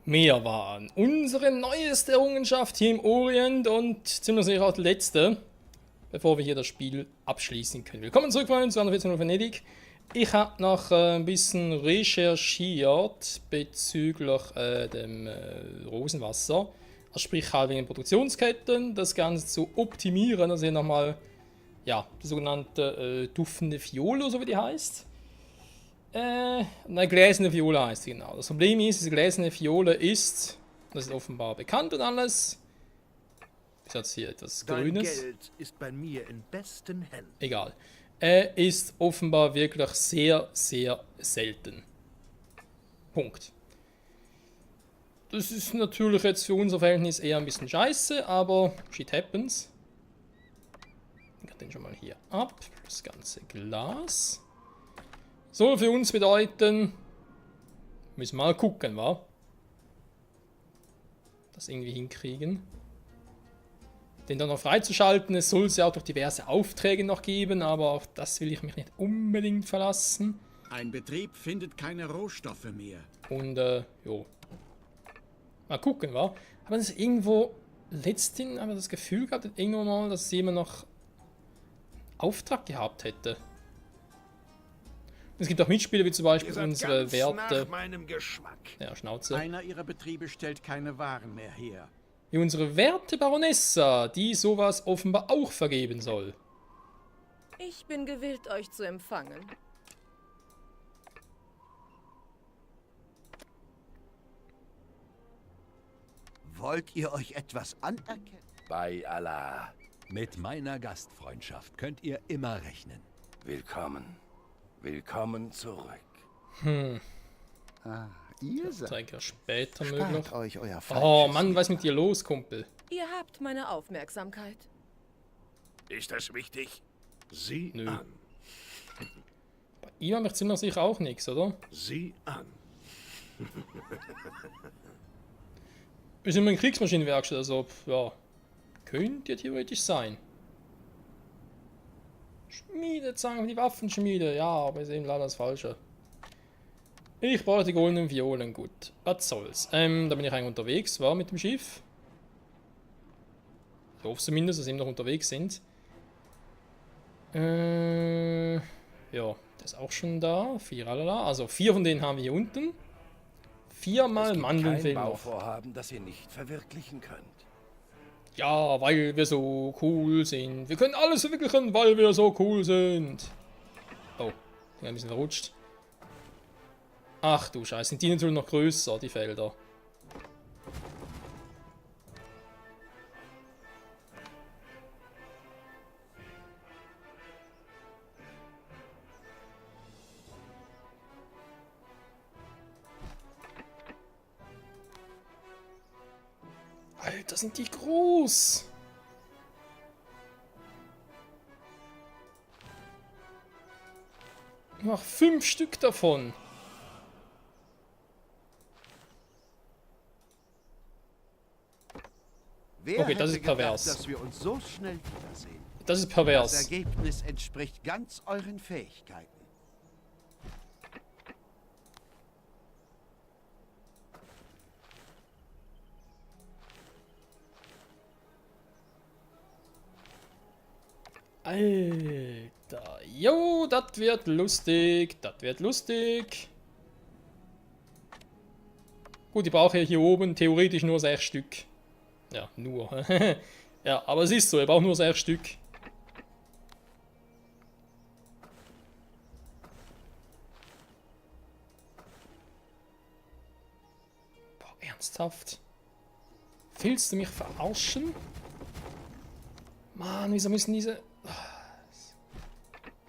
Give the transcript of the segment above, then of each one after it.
Wir waren unsere neueste Errungenschaft hier im Orient und ziemlich sicher auch die letzte, bevor wir hier das Spiel abschließen können. Willkommen zurück bei uns zu einer Venedig. Ich habe noch ein bisschen recherchiert bezüglich dem Rosenwasser. Also sprich halt wegen Produktionsketten, das Ganze zu optimieren. Also hier nochmal ja, die sogenannte duftende Fiole, so wie die heißt. Eine gläserne Fiole heißt sie genau. Das Problem ist, diese gläserne Fiole ist, das ist offenbar bekannt und alles. Ist jetzt hier etwas Grünes. Dein Geld ist bei mir in besten Händen. Egal. Ist offenbar wirklich sehr, sehr selten. Punkt. Das ist natürlich jetzt für unser Verhältnis eher ein bisschen scheiße, aber shit happens. Ich kann den schon mal hier ab. Das ganze Glas. Soll für uns bedeuten, müssen wir mal gucken, wa? Das irgendwie hinkriegen. Den dann noch freizuschalten, es soll es ja auch durch diverse Aufträge noch geben, aber auf das will ich mich nicht unbedingt verlassen. Ein Betrieb findet keine Rohstoffe mehr. Und, jo. Mal gucken, wa? Aber das ist irgendwo, letztens haben wir das Gefühl gehabt, irgendwann mal, dass jemand noch Auftrag gehabt hätte. Es gibt auch Mitspieler, wie zum Beispiel unsere Werte. Nach meinem Geschmack. Ja, Schnauze. Einer ihrer Betriebe stellt keine Waren mehr her. Wie unsere Werte Baronessa, die sowas offenbar auch vergeben soll. Ich bin gewillt, euch zu empfangen. Wollt ihr euch etwas anerkennen? Bei Allah. Mit meiner Gastfreundschaft könnt ihr immer rechnen. Willkommen. Willkommen zurück. Ihr seid. Träger später möglich. Spart euch euer Oh falsches Mann, was ist mit dir los, Kumpel? Ihr habt meine Aufmerksamkeit. Ist das wichtig? Sieh Nö. an. Bei ihm habe ich ziemlich sicher auch nichts, oder? Sieh an. Wir sind immer in Kriegsmaschinenwerkstatt, also ja, könnte ja theoretisch sein. Schmiedezange für die Waffenschmiede, ja, aber ist eben leider das Falsche. Ich brauche die goldenen Violen, gut. Was soll's. Da bin ich eigentlich unterwegs, war mit dem Schiff. Ich hoffe zumindest, dass wir noch unterwegs sind. Ja, der ist auch schon da. 4, also 4 von denen haben wir hier unten. 4 mal Mandeln Kein fehlen noch. Bauvorhaben, das ihr nicht verwirklichen könnt. Ja, weil wir so cool sind. Wir können alles verwirklichen, weil wir so cool sind. Oh, ich bin ein bisschen verrutscht. Ach du Scheiße, sind die natürlich noch größer, die Felder. Alter, sind die groß! Ich mach 5 Stück davon. Wer Okay, das hätte ist pervers. gedacht, dass wir uns so schnell wiedersehen? Das ist Das pervers. Ergebnis entspricht ganz euren Fähigkeiten. Alter, jo, das wird lustig, das wird lustig. Gut, ich brauche hier oben theoretisch nur 6 Stück. Ja, nur. Ja, aber es ist so, ich brauche nur 6 Stück. Boah, ernsthaft? Willst du mich verarschen? Mann, wieso müssen diese...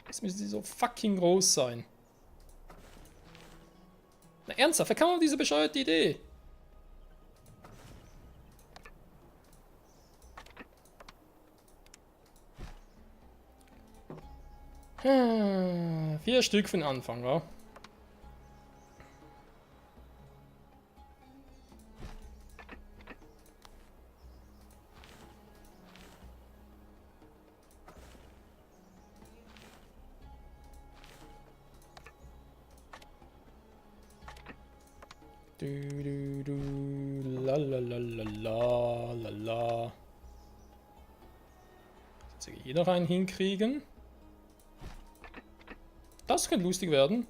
Jetzt müssen die so fucking groß sein. Na ernsthaft, wer kam auf diese bescheuerte Idee? Hm, 4 Stück für den Anfang, wa? La la la la la la la. Jetzt hier noch einen hinkriegen. Das könnte lustig werden.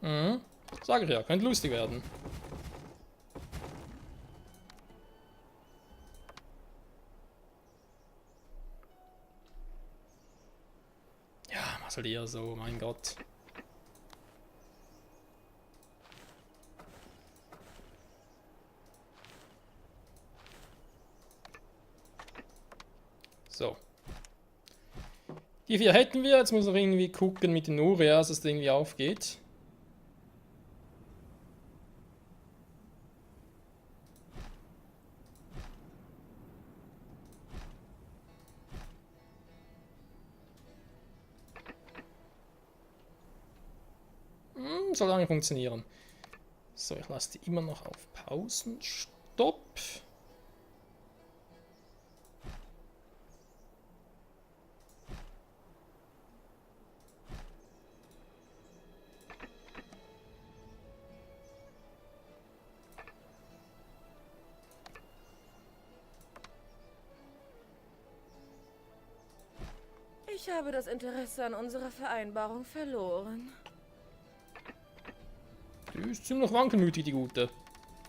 Mhm. Sag ich ja, könnte lustig werden. Ja, was soll eher so, mein Gott. So. Die 4 hätten wir, jetzt muss noch irgendwie gucken mit den Urias, dass das irgendwie aufgeht. Soll lange funktionieren. So, ich lasse die immer noch auf Pausen. Stopp. Ich habe das Interesse an unserer Vereinbarung verloren. Die ist ziemlich wankelmütig, die Gute.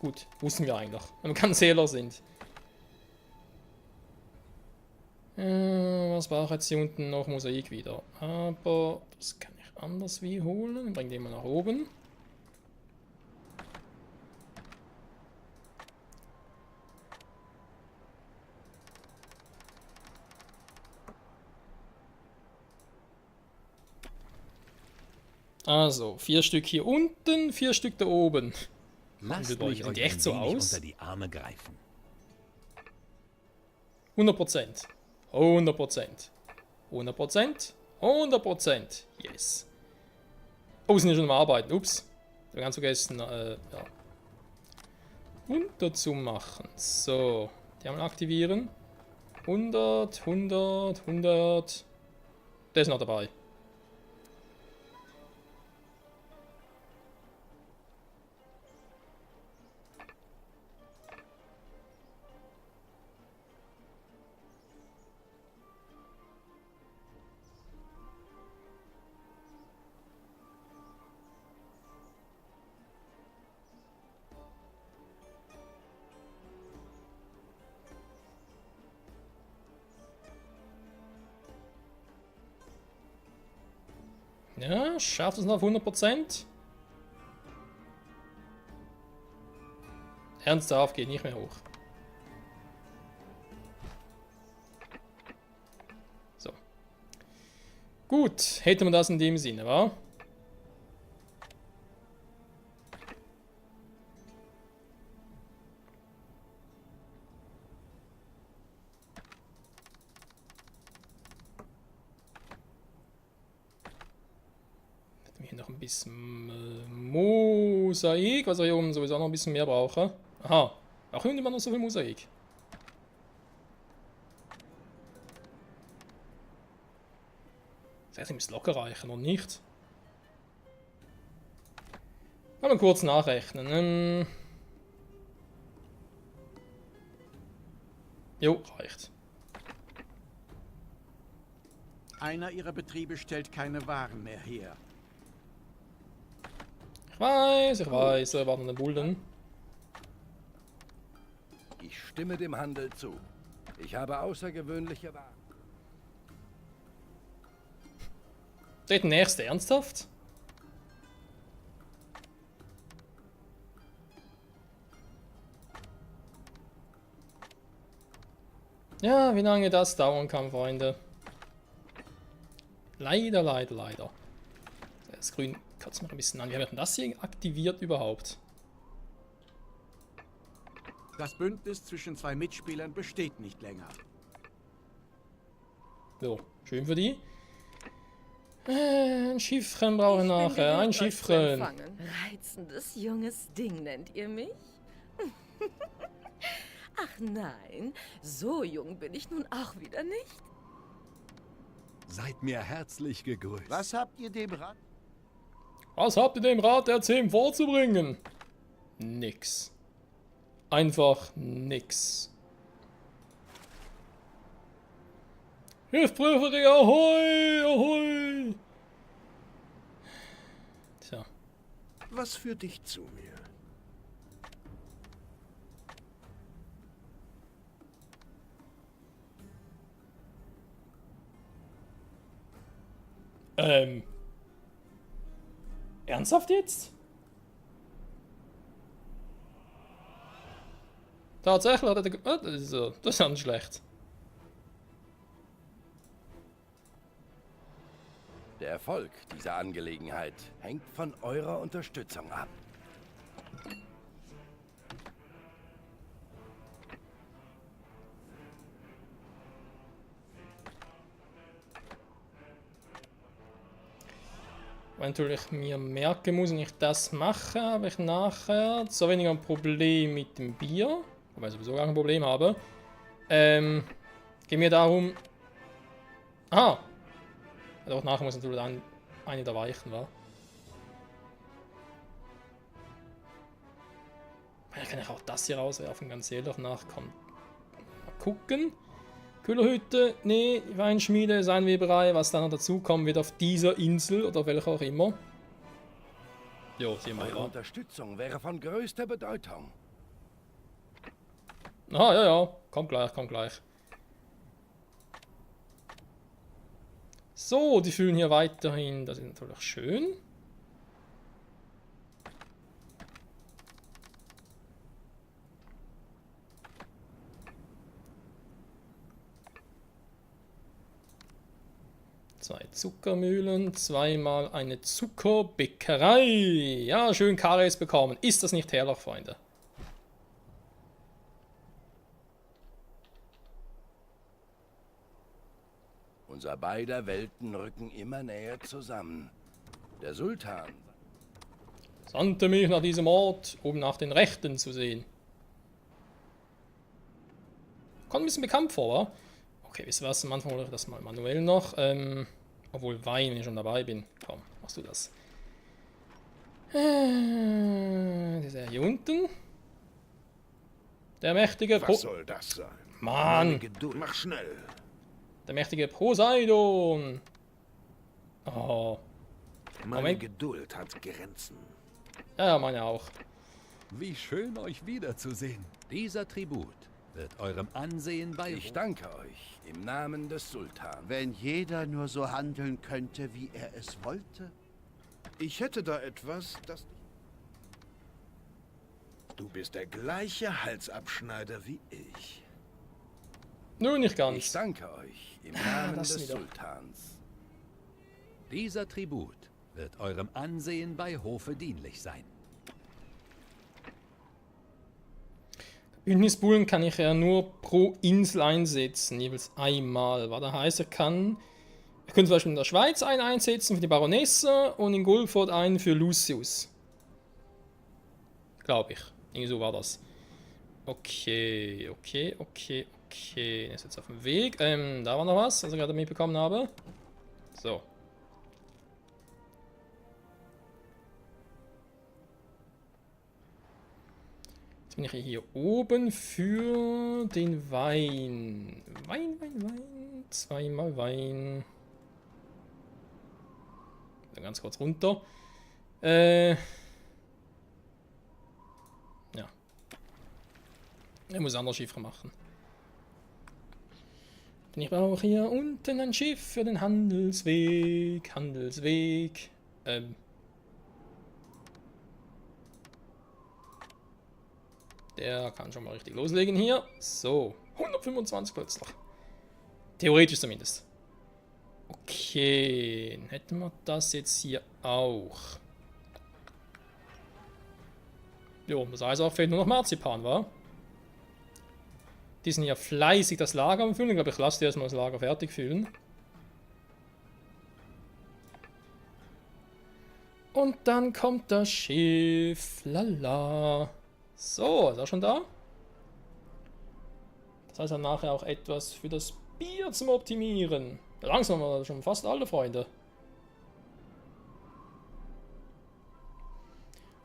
Gut, wussten wir eigentlich. Wenn wir kein Zähler sind. Was braucht jetzt hier unten noch? Mosaik wieder. Aber das kann ich anders wie holen. Bring den mal nach oben. Also, 4 Stück hier unten, 4 Stück da oben. Lasst Sieht mich euch die echt ein so wenig aus? unter die Arme greifen. 100%. 100%. 100%. 100%. Yes. Oh, sind ja schon am Arbeiten. Ups. Ich habe ganz vergessen, ja. Runter zu machen. So. Die haben wir aktivieren. 100, 100, 100. Der ist noch dabei. Ja, schafft es noch auf 100%. Ernsthaft, geht nicht mehr hoch. So. Gut, hätten wir das in dem Sinne, wa? Hier noch ein bisschen Mosaik, was wir hier oben sowieso noch ein bisschen mehr brauchen. Aha, auch hier immer noch so viel Mosaik. Das heißt, ich muss locker reichen, oder nicht? Mal kurz nachrechnen. Jo, reicht. Einer ihrer Betriebe stellt keine Waren mehr her. Ich weiß, so erwarten den Bullen. Ich stimme dem Handel zu. Ich habe außergewöhnliche Waren. Der nächste, ernsthaft? Ja, wie lange das dauern kann, Freunde. Leider, leider, leider. Das Grün kratzt noch ein bisschen an. Wie haben wir das hier aktiviert überhaupt? Das Bündnis zwischen zwei Mitspielern besteht nicht länger. So, schön für die. Ein Schiffchen brauche ich nachher. Ein Schiffchen. Reizendes junges Ding nennt ihr mich? Ach nein, so jung bin ich nun auch wieder nicht. Seid mir herzlich gegrüßt. Was habt ihr dem Rat? Was habt ihr dem Rat der 10 vorzubringen? Nix. Einfach nix. Hilfsprüferie, ahoi, ahoi! Tja. Was führt dich zu mir? Ernsthaft jetzt? Tatsächlich hat er... das ist ja nicht schlecht. Der Erfolg dieser Angelegenheit hängt von eurer Unterstützung ab. Wenn ich mir merken muss, wenn ich das mache, habe ich nachher so weniger ein Problem mit dem Bier. Wobei ich sowieso gar kein Problem habe. Geht mir darum... Aha! Ja, doch, nachher muss natürlich eine der Weichen, wa? Vielleicht kann ich auch das hier rauswerfen, ganz ehrlich. Nachkommt. Mal gucken. Kühlerhütte, nee, Weinschmiede, Seinweberei, was dann noch dazu kommen wird auf dieser Insel oder welcher auch immer. Jo, sehen wir Eure mal. Unterstützung wäre von größter Bedeutung. Ah, ja, ja, kommt gleich, kommt gleich. So, die füllen hier weiterhin, das ist natürlich schön. Zwei Zuckermühlen, zweimal eine Zuckerbäckerei. Ja, schön Karies bekommen. Ist das nicht herrlich, Freunde? Unser beider Welten rücken immer näher zusammen. Der Sultan Sandte mich nach diesem Ort, um nach den Rechten zu sehen. Kommt ein bisschen bekannt vor, wa? Okay, wisst ihr was? Am Anfang hole ich das mal manuell noch. Obwohl Wein, wenn ich schon dabei bin. Komm, machst du das. Dieser hier unten. Der mächtige Was soll das sein? Mann! Geduld. Mach schnell. Der mächtige Poseidon. Oh. Meine Moment. Geduld hat Grenzen. Ja, meine auch. Wie schön, euch wiederzusehen. Dieser Tribut wird eurem Ansehen bei... Ich danke euch im Namen des Sultans. Wenn jeder nur so handeln könnte, wie er es wollte. Ich hätte da etwas, das... Du bist der gleiche Halsabschneider wie ich. Nun, nicht Ich ganz. danke euch im Namen das des wieder. Sultans. Dieser Tribut wird eurem Ansehen bei Hofe dienlich sein. Bündnisbullen kann ich ja nur pro Insel einsetzen, jeweils einmal. Was das heißt, ich könnte zum Beispiel in der Schweiz einen einsetzen für die Baronesse und in Guildford einen für Lucius. Glaube ich. Irgendwie so war das. Okay. Ist jetzt auf dem Weg. Da war noch was, was ich gerade mitbekommen habe. So. Jetzt bin ich hier oben für den Wein. Wein. Zweimal Wein. Dann ganz kurz runter. Ja. Ich muss andere Schiffe machen. Denn ich brauche hier unten ein Schiff für den Handelsweg. Der kann schon mal richtig loslegen hier. So, 125 plötzlich. Theoretisch zumindest. Okay, dann hätten wir das jetzt hier auch. Jo, das heißt auch, fehlt nur noch Marzipan, wa? Die sind hier fleißig das Lager am Füllen. Ich glaube, ich lasse die erstmal das Lager fertig füllen. Und dann kommt das Schiff. Lala. So, ist er schon da? Das heißt dann nachher auch etwas für das Bier zum Optimieren. Langsam haben wir schon fast alle Freunde.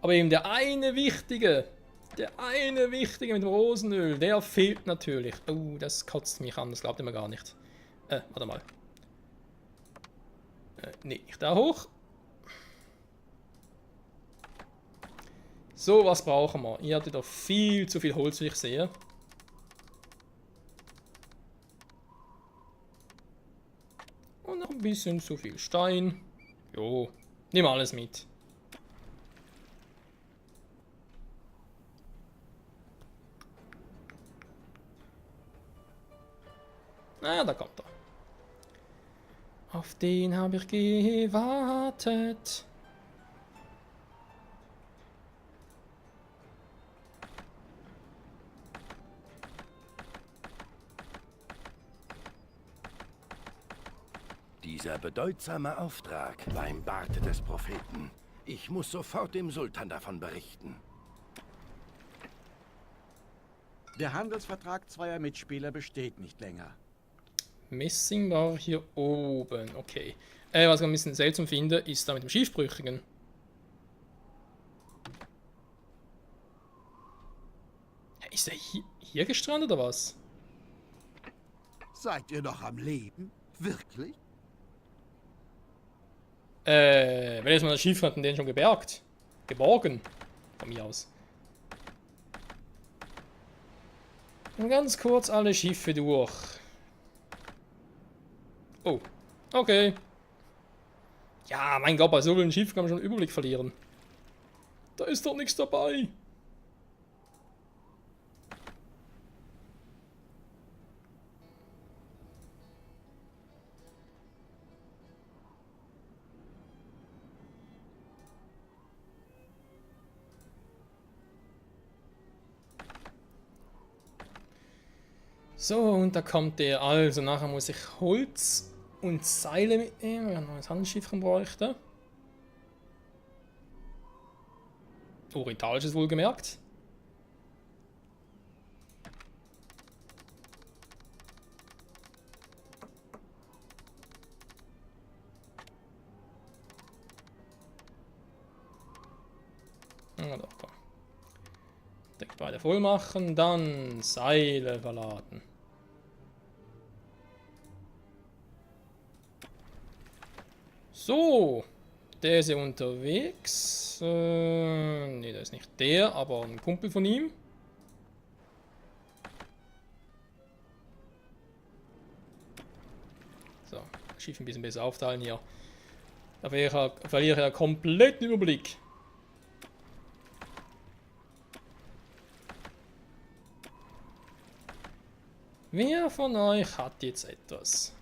Aber eben der eine wichtige mit dem Rosenöl, der fehlt natürlich. Oh, das kotzt mich an, das glaubt ihr mir gar nicht. Warte mal. Nee, nicht da hoch. So, was brauchen wir? Ihr hattet doch viel zu viel Holz, wie ich sehe. Und noch ein bisschen zu viel Stein. Jo, nimm alles mit. Na, da kommt er. Auf den habe ich gewartet. Dieser bedeutsame Auftrag war im Barte des Propheten. Ich muss sofort dem Sultan davon berichten. Der Handelsvertrag zweier Mitspieler besteht nicht länger. Messing war hier oben. Okay. Was ich ein bisschen seltsam finde, ist da mit dem Schiefbrüchigen. Ist er hier gestrandet oder was? Seid ihr noch am Leben? Wirklich? Wenn jetzt mal das Schiff hatten, den schon gebergt. Geborgen. Von mir aus. Und ganz kurz alle Schiffe durch. Oh. Okay. Ja, mein Gott, bei so vielen Schiffen kann man schon einen Überblick verlieren. Da ist doch nichts dabei. So, und da kommt der. Also, nachher muss ich Holz und Seile mitnehmen, wenn ich noch ein Handschiff bräuchte. Orientalisches wohlgemerkt. Ja, doch, komm. Deck beide voll machen, dann Seile verladen. So, der ist ja unterwegs. Ne, das ist nicht der, aber ein Kumpel von ihm. So, Schiff ein bisschen besser aufteilen hier. Da verliere ich ja komplett den Überblick. Wer von euch hat jetzt etwas?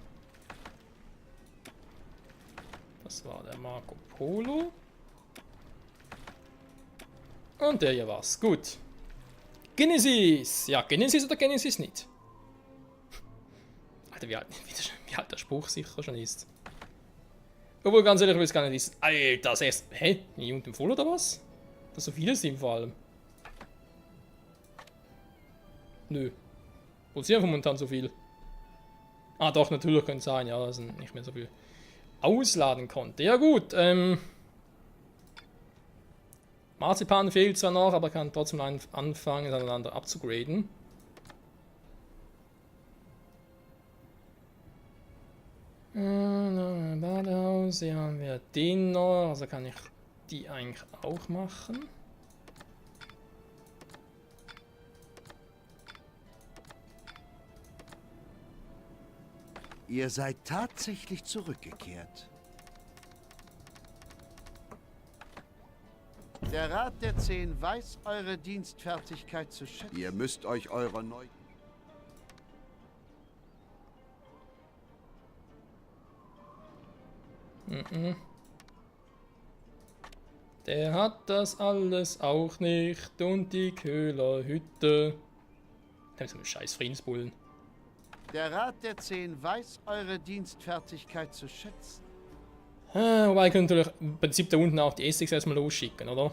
Das war der Marco Polo. Und der hier war's. Gut. Genesis! Ja, Genesis oder Genesis nicht? Alter, wie alt der Spruch sicher schon ist. Obwohl, ganz ehrlich, ich weiß gar nicht, ist. Alter, das erst. Hä? Nie unten voll oder was? Dass so viele sind vor allem. Nö. Produzieren momentan so viel. Ah, doch, natürlich könnte es sein, ja, dass er nicht mehr so viel ausladen konnte. Ja, gut, Marzipan fehlt zwar noch, aber kann trotzdem anfangen, aneinander abzugraden. Badehaus, hier haben wir den noch, also kann ich die eigentlich auch machen. Ihr seid tatsächlich zurückgekehrt. Der Rat der 10 weiß eure Dienstfertigkeit zu schätzen. Ihr müsst euch eurer neu... Der hat das alles auch nicht und die Köhlerhütte. Da ist so eine scheiß Friedensbullen. Der Rat der 10 weiß eure Dienstfertigkeit zu schätzen. Wobei ich könnte natürlich im Prinzip da unten auch die Essex erstmal losschicken, oder?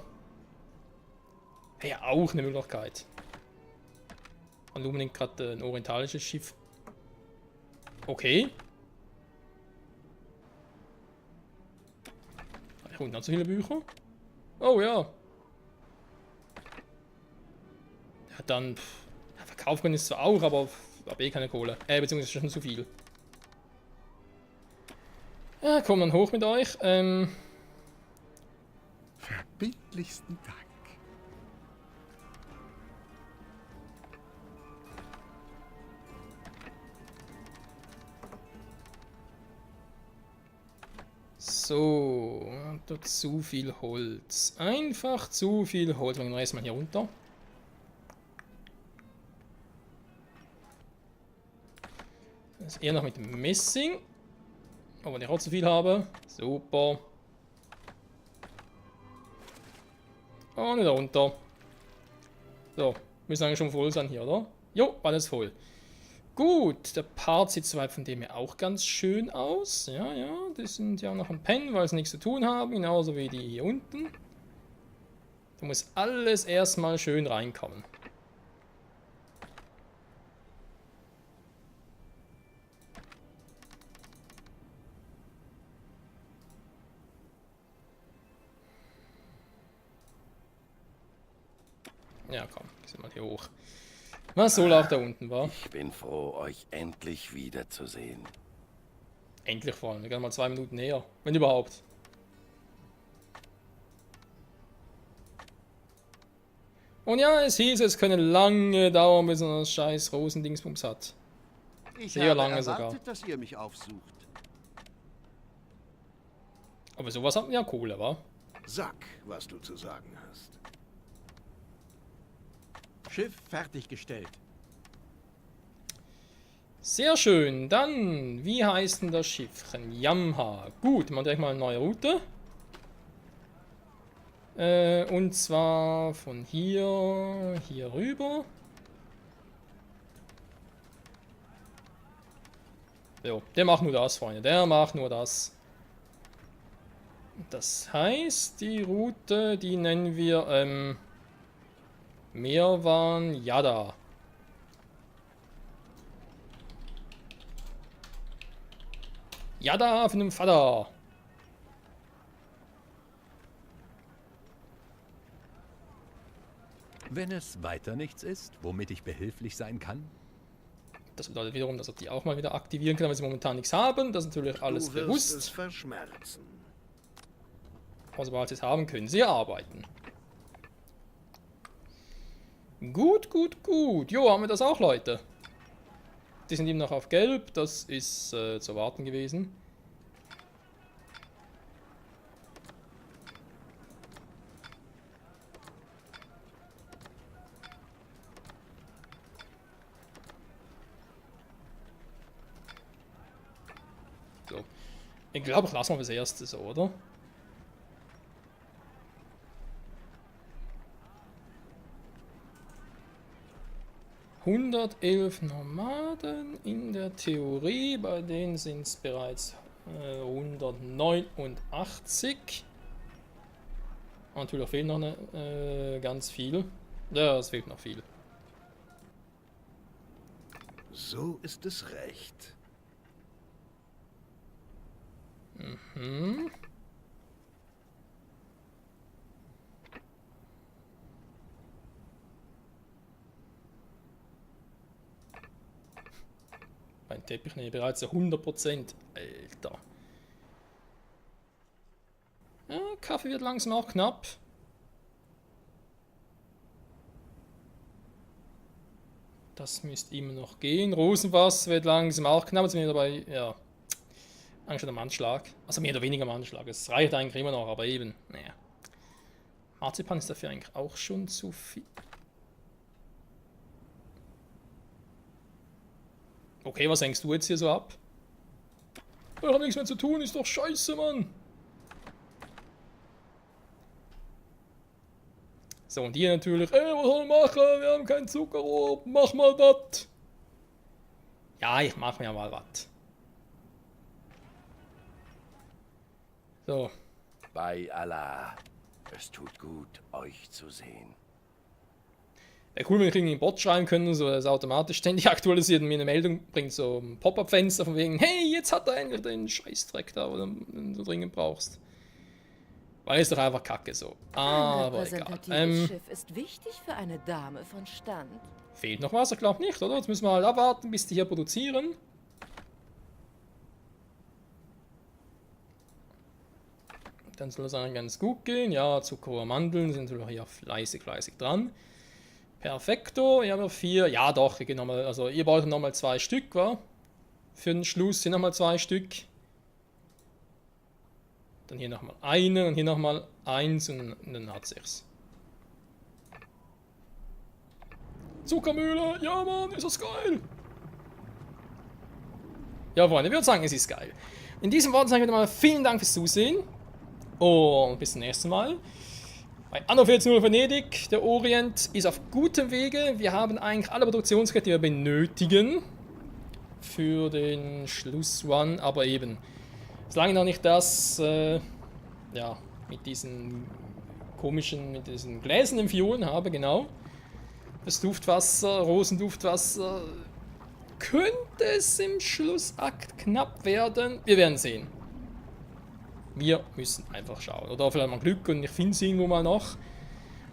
Wäre ja auch eine Möglichkeit. Und unbedingt gerade ein orientalisches Schiff. Okay. Kommt noch so viele Bücher? Oh ja. Ja, dann. Ja, verkaufen können ist zwar auch, aber habe eh keine Kohle. Beziehungsweise schon zu viel. Ja, komm dann hoch mit euch. Verbindlichsten Dank. So, da zu viel Holz. Einfach zu viel Holz. Dann reißen wir hier runter. Das ist eher noch mit dem Messing. Aber wenn ich auch zu viel habe. Super. Und wieder runter. So, müssen eigentlich schon voll sein hier, oder? Jo, alles voll. Gut, der Part sieht soweit von dem her auch ganz schön aus. Ja, ja, die sind ja noch am Pennen, weil sie nichts zu tun haben, genauso wie die hier unten. Da muss alles erstmal schön reinkommen. Ja, komm, sind wir hier hoch. Was soll auch da unten war? Ich bin froh, euch endlich wiederzusehen. Endlich vor allem, wir gehen mal 2 Minuten näher, wenn überhaupt. Und ja, es hieß, es könne lange dauern, bis man das scheiß Rosendingsbums hat. Ich Sehr habe lange erwartet, sogar. dass ihr mich aufsucht. Aber sowas hat man ja Kohle, wa? Sag, was du zu sagen hast. Schiff fertiggestellt. Sehr schön, dann, wie heißt denn das Schiffchen? Yamha. Gut, machen wir direkt mal eine neue Route. Und zwar von hier rüber. Jo, der macht nur das, Freunde, der macht nur das. Das heißt, die Route, die nennen wir, Meerwan Yada. Yada von dem Vater. Wenn es weiter nichts ist, womit ich behilflich sein kann, Das bedeutet wiederum, dass er die auch mal wieder aktivieren kann, weil sie momentan nichts haben. Das ist natürlich alles Du wirst es bewusst. verschmerzen. Aber sobald sie es haben, können sie arbeiten. Gut, gut, gut. Jo, haben wir das auch, Leute. Die sind eben noch auf Gelb. Das ist zu erwarten gewesen. So. Ich glaube, ich lasse mal das erste so, oder? ...111 Nomaden in der Theorie, bei denen sind es bereits 189. Und natürlich fehlt noch ganz viel. Ja, es fehlt noch viel. So ist es recht. Hm. Mein Teppich nehme bereits 100%. Alter. Ja, Kaffee wird langsam auch knapp. Das müsste immer noch gehen. Rosenfass wird langsam auch knapp. Jetzt sind wir dabei, ja. Eigentlich schon am Anschlag. Also mehr oder weniger am Anschlag. Es reicht eigentlich immer noch, aber eben, naja. Marzipan ist dafür eigentlich auch schon zu viel. Okay, was hängst du jetzt hier so ab? Ich hab nichts mehr zu tun, ist doch scheiße, Mann. So, und hier natürlich, ey, was soll ich machen? Wir haben keinen Zuckerrohr, mach mal was. Ja, ich mach mir mal was. So. Bei Allah. Es tut gut, euch zu sehen. Wäre cool, wenn ich irgendwie einen Bot schreiben können, so dass automatisch ständig aktualisiert und mir eine Meldung bringt, so ein Pop-Up-Fenster von wegen, hey, jetzt hat er endlich den Scheißdreck da, den du dringend brauchst. Weil ist doch einfach kacke so. Ein Aber egal. repräsentatives Schiff ist wichtig für eine Dame von Stand. Fehlt noch was? Ich glaube nicht, oder? Jetzt müssen wir halt abwarten, bis die hier produzieren. Dann soll es eigentlich ganz gut gehen. Ja, Zucker und Mandeln sind wir hier fleißig dran. Perfekto, hier haben wir 4. Ja doch, wir gehen nochmal, also ihr braucht nochmal 2 Stück, wa? Für den Schluss hier nochmal 2 Stück. Dann hier nochmal eine und hier nochmal 1 und dann hat sich's. Zuckermühle, ja Mann, ist das geil! Ja Freunde, ich würde sagen, es ist geil. In diesem Wort sage ich wieder mal vielen Dank fürs Zusehen. Und bis zum nächsten Mal. Bei Anno 14 Venedig, der Orient ist auf gutem Wege. Wir haben eigentlich alle Produktionskräfte, die wir benötigen. Für den Schluss-One, aber eben. Solange noch nicht das, ja, mit diesen komischen, mit diesen gläsernen Fiolen habe, genau. Das Duftwasser, Rosenduftwasser. Könnte es im Schlussakt knapp werden? Wir werden sehen. Wir müssen einfach schauen. Oder vielleicht mal Glück und ich finde es irgendwo mal noch.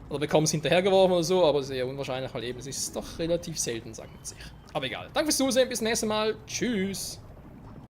Oder bekomme es hinterhergeworfen oder so, aber sehr unwahrscheinlich, weil eben es ist doch relativ selten, sagt man sich. Aber egal. Danke fürs Zusehen, bis zum nächsten Mal. Tschüss.